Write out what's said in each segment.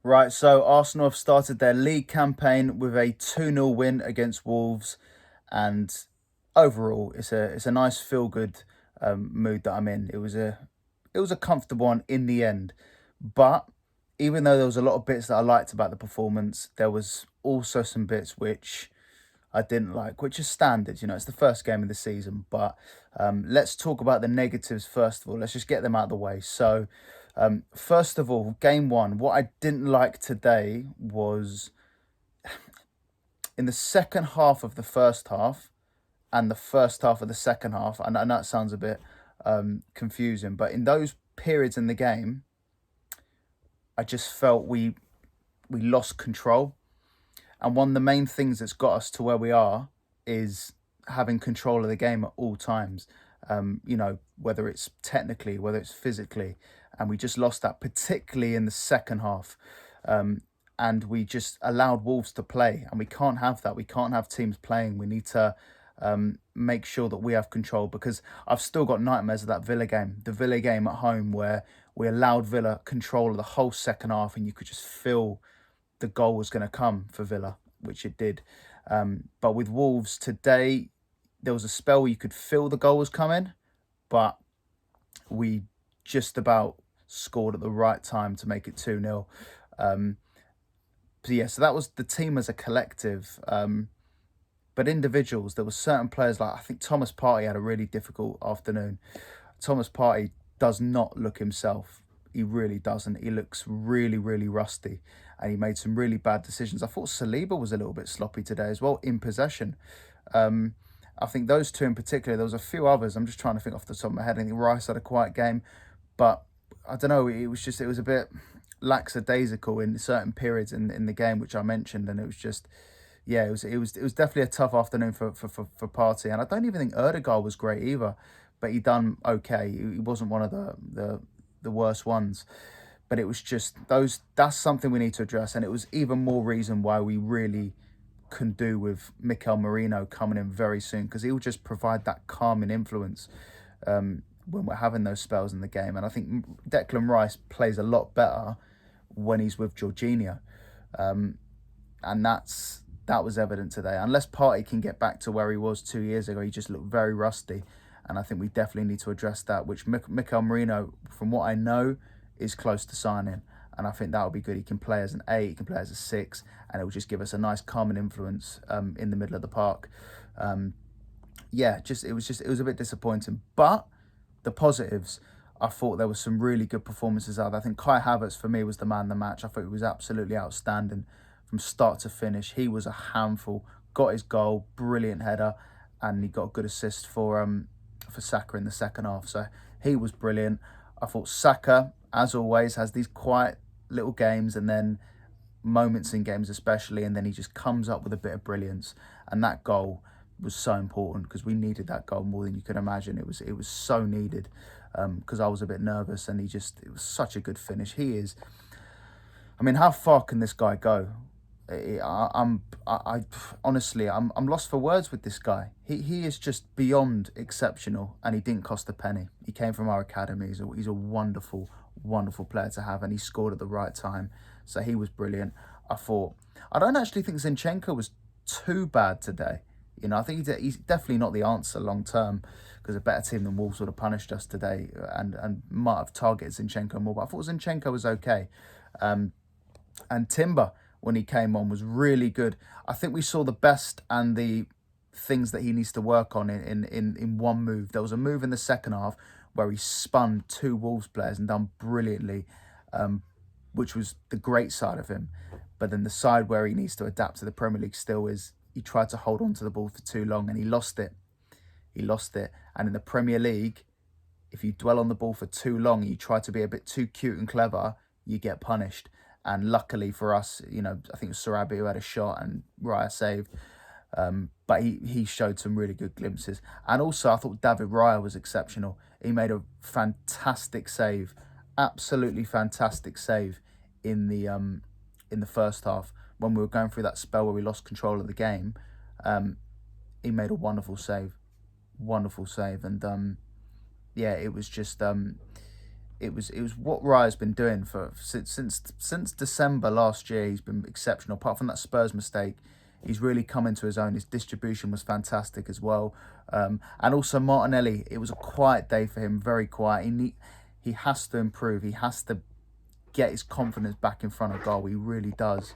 Right, so Arsenal have started their league campaign with a 2-0 win against Wolves, and overall, it's a nice feel good mood that I'm in. It was a comfortable one in the end, but even though there was a lot of bits that I liked about the performance, there was also some bits which I didn't like, which is standard. It's the first game of the season, but let's talk about the negatives first of all. Let's just get them out of the way. So, first of all, game one, what I didn't like today was in the second half of the first half and the first half of the second half. And I know it sounds a bit confusing, but in those periods in the game, I just felt we lost control. And one of the main things that's got us to where we are is having control of the game at all times. Whether it's technically, whether it's physically, and we just lost that, particularly in the second half. And we just allowed Wolves to play, and we can't have that. We can't have teams playing. We need to make sure that we have control, because I've still got nightmares of that Villa game, the Villa game at home, where we allowed Villa control of the whole second half, and you could just feel the goal was going to come for Villa, which it did. But with Wolves today, there was a spell where you could feel the goal was coming, but we just about scored at the right time to make it 2-0. So that was the team as a collective. But individuals, there were certain players, like I think Thomas Partey had a really difficult afternoon. Thomas Partey does not look himself. He really doesn't. He looks really, really rusty, and he made some really bad decisions. I thought Saliba was a little bit sloppy today as well in possession. I think those two in particular. There was a few others. I'm just trying to think off the top of my head. I think Rice had a quiet game, but I don't know. It was a bit lackadaisical in certain periods in the game, which I mentioned, and it was just. Yeah, it was definitely a tough afternoon for Partey, and I don't even think Erdegaard was great either, but he done okay. He wasn't one of the worst ones, but it was just those. That's something we need to address, and it was even more reason why we really can do with Mikel Merino coming in very soon, because he will just provide that calming influence when we're having those spells in the game. And I think Declan Rice plays a lot better when he's with Jorginho, and that was evident today. Unless Partey can get back to where he was 2 years ago, he just looked very rusty. And I think we definitely need to address that, which Mikel Merino, from what I know, is close to signing. And I think that would be good. He can play as an 8, he can play as a 6, and it will just give us a nice calming influence in the middle of the park. It was a bit disappointing. But the positives, I thought there were some really good performances out there. I think Kai Havertz, for me, was the man of the match. I thought he was absolutely outstanding from start to finish. He was a handful, got his goal, brilliant header, and he got a good assist for Saka in the second half. So he was brilliant. I thought Saka, as always, has these quiet little games and then moments in games especially, and then he just comes up with a bit of brilliance. And that goal was so important, because we needed that goal more than you could imagine. It was so needed, because I was a bit nervous, and it was such a good finish. He is. I mean, how far can this guy go? I honestly, I'm lost for words with this guy. He is just beyond exceptional, and he didn't cost a penny. He came from our academy. He's a wonderful, wonderful player to have, and he scored at the right time. So he was brilliant. I don't actually think Zinchenko was too bad today. I think he's definitely not the answer long term, because a better team than Wolves would have punished us today, and might have targeted Zinchenko more. But I thought Zinchenko was okay. And Timber, when he came on, was really good. I think we saw the best and the things that he needs to work on in one move. There was a move in the second half where he spun 2 Wolves players and done brilliantly, which was the great side of him. But then the side where he needs to adapt to the Premier League still is he tried to hold on to the ball for too long, and he lost it. And in the Premier League, if you dwell on the ball for too long, you try to be a bit too cute and clever, you get punished. And luckily for us, I think it was Sarabi who had a shot and Raya saved. But he showed some really good glimpses. And also, I thought David Raya was exceptional. He made a fantastic save, absolutely fantastic save in the first half, when we were going through that spell where we lost control of the game. He made a wonderful save, and it was just it was what Raya's been doing for since December last year. He's been exceptional. Apart from that Spurs mistake, he's really come into his own. His distribution was fantastic as well, and also Martinelli. It was a quiet day for him, very quiet. He has to improve. He has to get his confidence back in front of goal. He really does.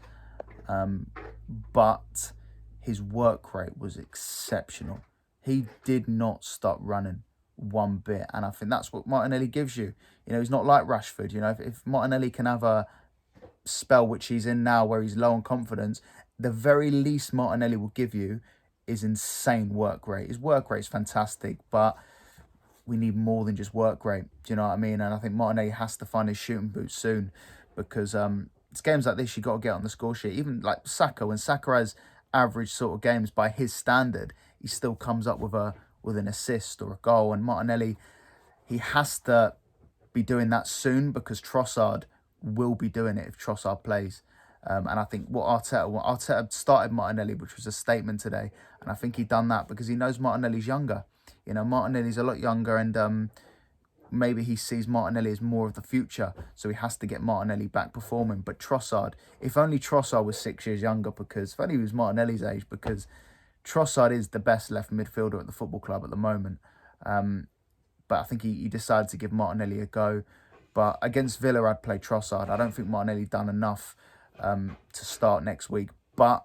But his work rate was exceptional. He did not stop running one bit, and I think that's what Martinelli gives you. He's not like Rashford. If Martinelli can have a spell which he's in now where he's low on confidence, the very least Martinelli will give you is insane work rate. His work rate is fantastic, but we need more than just work rate. Do you know what I mean? And I think Martinelli has to find his shooting boots soon, because it's games like this you got to get on the score sheet. Even like Saka, when Saka has average sort of games by his standard, he still comes up with an assist or a goal. And Martinelli, he has to be doing that soon, because Trossard will be doing it if Trossard plays. And I think Arteta started Martinelli, which was a statement today. And I think he done that because he knows Martinelli's younger. Martinelli's a lot younger, and maybe he sees Martinelli as more of the future. So he has to get Martinelli back performing. But Trossard, if only Trossard was 6 years younger, because if only he was Martinelli's age, because Trossard is the best left midfielder at the football club at the moment. But I think he decided to give Martinelli a go. But against Villa, I'd play Trossard. I don't think Martinelli done enough to start next week. But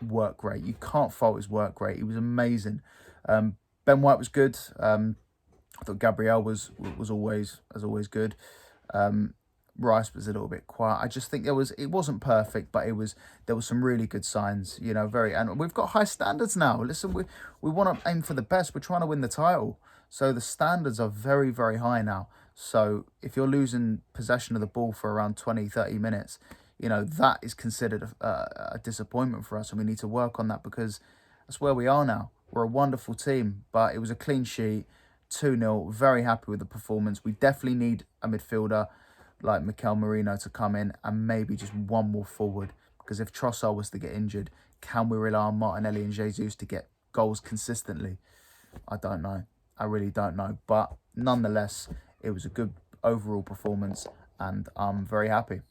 work rate, you can't fault his work rate. He was amazing. Ben White was good. I thought Gabriel was always good. Rice was a little bit quiet. I just think it wasn't perfect, but there was some really good signs. And we've got high standards now. Listen, we want to aim for the best. We're trying to win the title, so the standards are very, very high now. So if you're losing possession of the ball for around 20, 30 minutes, that is considered a disappointment for us, and we need to work on that, because that's where we are now. We're a wonderful team, but it was a clean sheet, 2-0. Very happy with the performance. We definitely need a midfielder like Mikel Merino to come in, and maybe just one more forward, because if Trossard was to get injured, can we rely on Martinelli and Jesus to get goals consistently? I don't know. I really don't know. But nonetheless, it was a good overall performance, and I'm very happy.